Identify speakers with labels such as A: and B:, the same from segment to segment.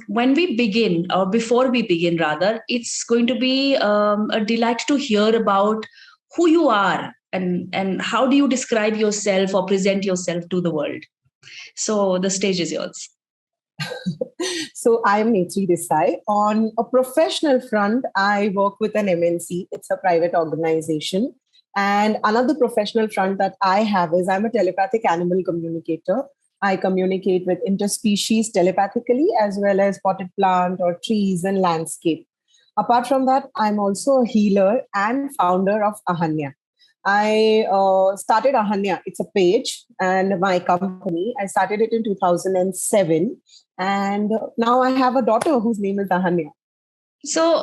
A: when we begin, or before we begin, rather, it's going to be a delight to hear about who you are and how do you describe yourself or present yourself to the world. So the stage is yours.
B: So I am Netri Desai. On a professional front, I work with an MNC. It's a private organization. And another professional front that I have is I'm a telepathic animal communicator. I communicate with interspecies telepathically as well as potted plant or trees and landscape. Apart from that, I'm also a healer and founder of Ahanya. I started Ahanya. It's a page and my company. I started it in 2007. And now I have a daughter whose name is Ahanya.
A: So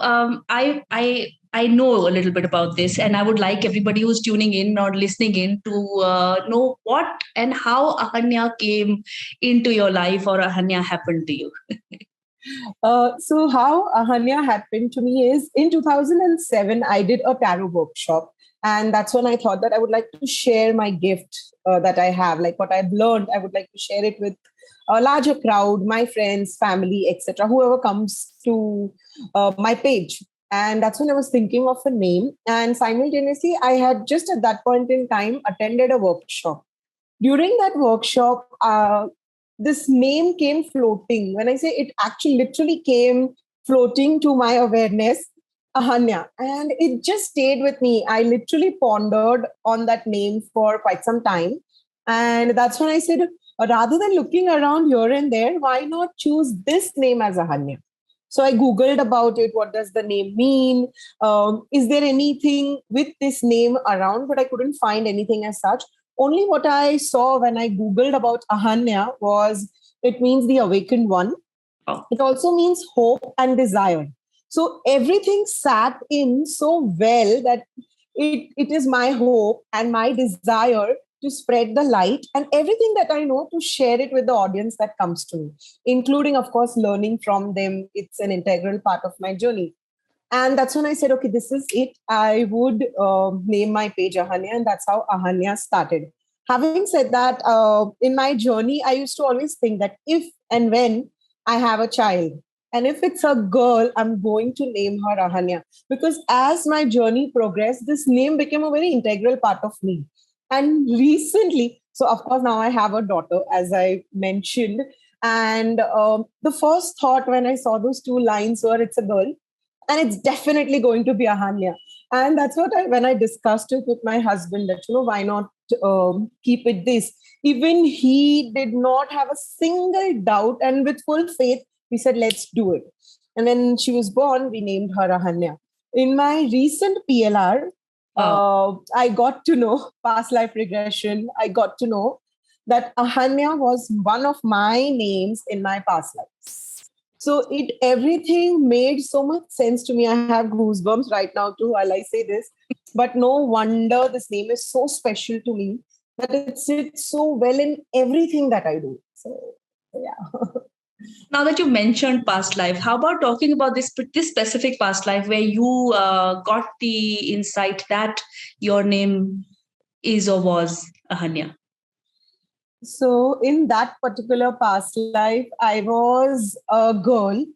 A: I know a little bit about this, and I would like everybody who's tuning in or listening in to know what and how Ahanya came into your life or Ahanya happened to you.
B: So how Ahanya happened to me is in 2007, I did a tarot workshop. And that's when I thought that I would like to share my gift that I have, like what I've learned. I would like to share it with a larger crowd, my friends, family, etc., whoever comes to my page. And that's when I was thinking of a name. And simultaneously, I had just at that point in time attended a workshop. During that workshop, this name came floating. When I say it actually literally came floating to my awareness, Ahanya. And it just stayed with me. I literally pondered on that name for quite some time. And that's when I said, rather than looking around here and there, why not choose this name as Ahanya? So I Googled about it. What does the name mean? Is there anything with this name around? But I couldn't find anything as such. Only what I saw when I Googled about Ahanya was it means the awakened one. Oh. It also means hope and desire. So everything sat in so well that it is my hope and my desire to spread the light and everything that I know to share it with the audience that comes to me, including, of course, learning from them. It's an integral part of my journey. And that's when I said, okay, this is it. I would name my page Ahanya, and that's how Ahanya started. Having said that, in my journey, I used to always think that if and when I have a child, and if it's a girl, I'm going to name her Ahanya. Because as my journey progressed, this name became a very integral part of me. And recently, so of course, now I have a daughter, as I mentioned. And the first thought when I saw those two lines were, it's a girl. And it's definitely going to be Ahanya. And that's what when I discussed it with my husband, that, why not keep it this? Even he did not have a single doubt. And with full faith, we said, let's do it. And when she was born, we named her Ahanya. In my recent PLR, I got to know past life regression. I got to know that Ahanya was one of my names in my past lives. So everything made so much sense to me. I have goosebumps right now too while I say this. But no wonder this name is so special to me that it sits so well in everything that I do. So, yeah.
A: Now that you mentioned past life, how about talking about this specific past life where you got the insight that your name is or was Ahanya?
B: So in that particular past life, I was a girl.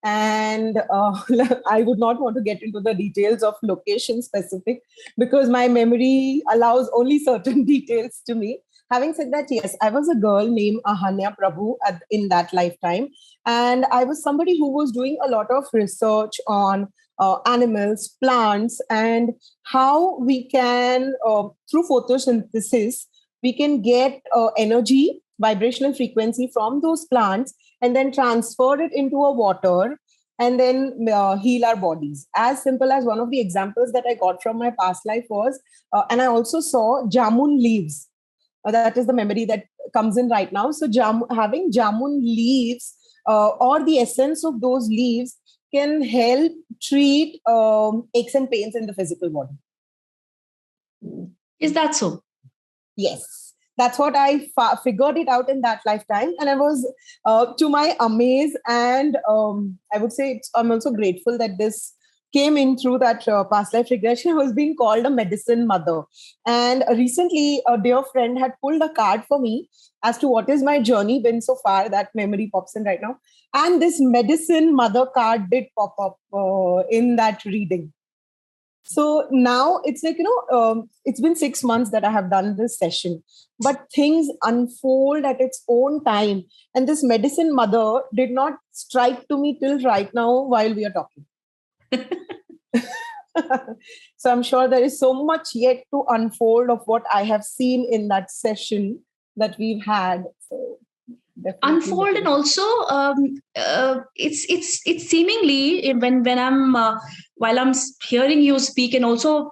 B: And I would not want to get into the details of location specific because my memory allows only certain details to me. Having said that, yes, I was a girl named Ahanya Prabhu in that lifetime. And I was somebody who was doing a lot of research on animals, plants, and how we can, through photosynthesis, we can get energy, vibrational frequency from those plants and then transfer it into a water and then heal our bodies. As simple as one of the examples that I got from my past life was, and I also saw jamun leaves. That is the memory that comes in right now. So having jamun leaves or the essence of those leaves can help treat aches and pains in the physical body.
A: Is that so?
B: Yes. That's what I figured it out in that lifetime. And I was, to my amaze, and I would say I'm also grateful that this came in through that past life regression, I was being called a medicine mother. And recently, a dear friend had pulled a card for me as to what is my journey been so far. That memory pops in right now. And this medicine mother card did pop up in that reading. So now it's like, it's been 6 months that I have done this session, but things unfold at its own time. And this medicine mother did not strike to me till right now while we are talking. So I'm sure there is so much yet to unfold of what I have seen in that session that we've had. So
A: unfold, and also it's seemingly when I'm while I'm hearing you speak, and also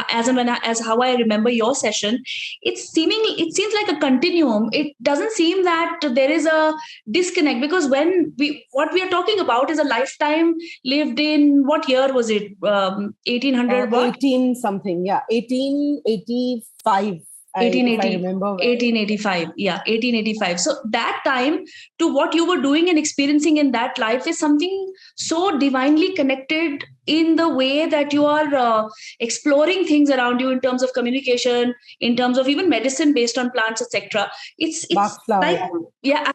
A: as how I remember your session, it seems like a continuum. It doesn't seem that there is a disconnect, because what we are talking about is a lifetime lived in, what year was it? 1800 what?
B: 18 something, yeah, 1885.
A: 1885. Yeah, 1885. So that time to what you were doing and experiencing in that life is something so divinely connected in the way that you are exploring things around you in terms of communication, in terms of even medicine based on plants, etc. It's like, yeah,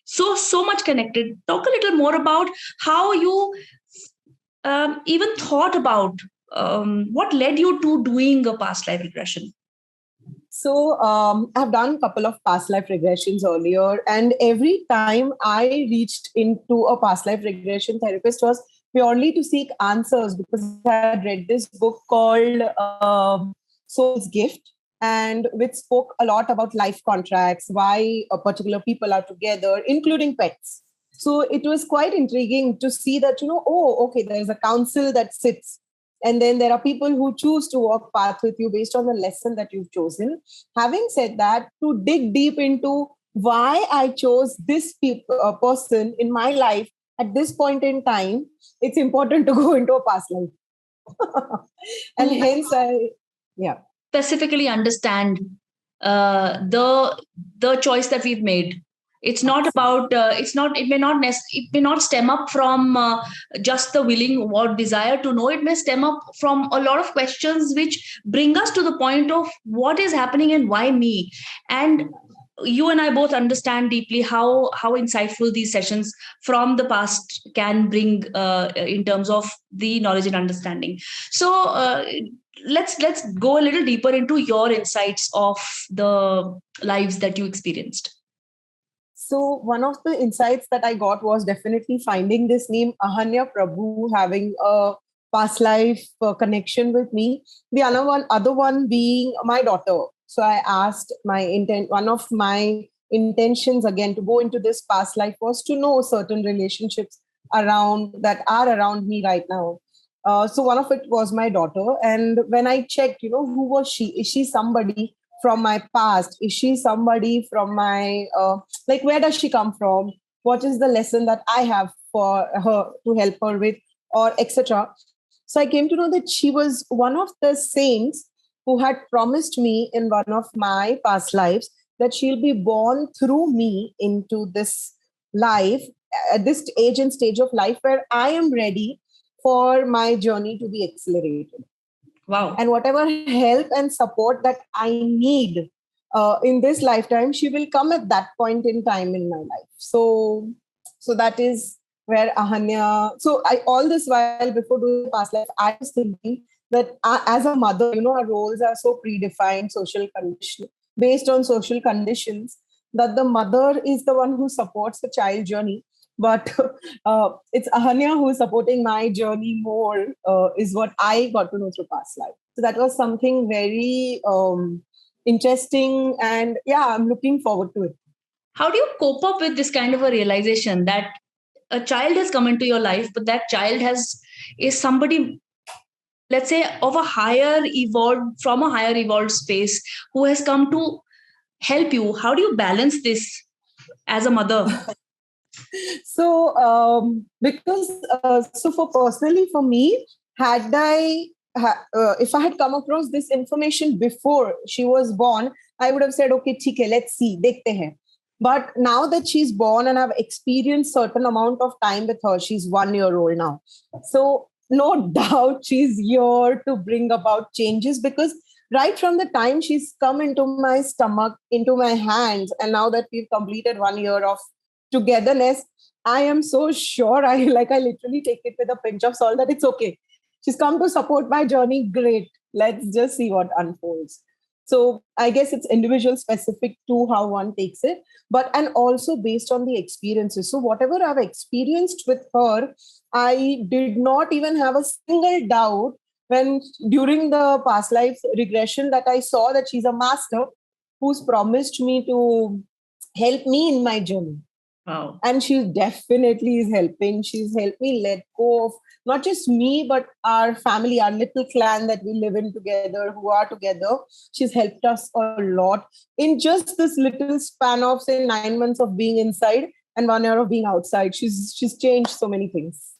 A: so much connected. Talk a little more about how you even thought about what led you to doing a past life regression.
B: So I've done a couple of past life regressions earlier, and every time I reached into a past life regression therapist was purely to seek answers, because I had read this book called Soul's Gift, and which spoke a lot about life contracts, why particular people are together, including pets. So it was quite intriguing to see that, there's a council that sits, and then there are people who choose to walk path with you based on the lesson that you've chosen. Having said that, to dig deep into why I chose this person in my life at this point in time, it's important to go into a past life. And hence
A: specifically understand the choice that we've made. It's not about it may not stem up from just the willing or desire to know. It may stem up from a lot of questions which bring us to the point of what is happening and why me. And you and I both understand deeply how insightful these sessions from the past can bring in terms of the knowledge and understanding. So let's go a little deeper into your insights of the lives that you experienced.
B: So one of the insights that I got was definitely finding this name Ahanya Prabhu having a past life connection with me. The other one being my daughter. So I asked one of my intentions again to go into this past life was to know certain relationships that are around me right now. So one of it was my daughter. And when I checked, who was she? Is she somebody from my past? Is she somebody from my, where does she come from? What is the lesson that I have for her to help her with, or etc. So I came to know that she was one of the saints who had promised me in one of my past lives that she'll be born through me into this life, at this age and stage of life where I am ready for my journey to be accelerated.
A: Wow.
B: And whatever help and support that I need in this lifetime, she will come at that point in time in my life. So that is where Ahanya. So all this while before doing past life, I was thinking that as a mother, our roles are so predefined, based on social conditions, that the mother is the one who supports the child journey. But it's Ahanya who is supporting my journey more, is what I got to know through past life. So that was something very interesting. And yeah, I'm looking forward to it.
A: How do you cope up with this kind of a realization that a child has come into your life, but that child is somebody, let's say, from a higher evolved space, who has come to help you? How do you balance this as a mother?
B: So personally for me, if I had come across this information before she was born, I would have said, okay, theek hai, let's see, dekhte hain. But now that she's born and I've experienced certain amount of time with her, she's 1 year old now. So no doubt she's here to bring about changes, because right from the time she's come into my stomach, into my hands, and now that we've completed 1 year of togetherness, I am so sure, I literally take it with a pinch of salt that it's okay. She's come to support my journey. Great. Let's just see what unfolds. So I guess it's individual specific to how one takes it, but and also based on the experiences. So whatever I've experienced with her, I did not even have a single doubt when during the past life regression that I saw that she's a master who's promised me to help me in my journey.
A: Wow.
B: And she definitely is helping. She's helped me let go of not just me, but our family, our little clan that we live in together, who are together. She's helped us a lot in just this little span of, say, 9 months of being inside and 1 year of being outside. She's changed so many things.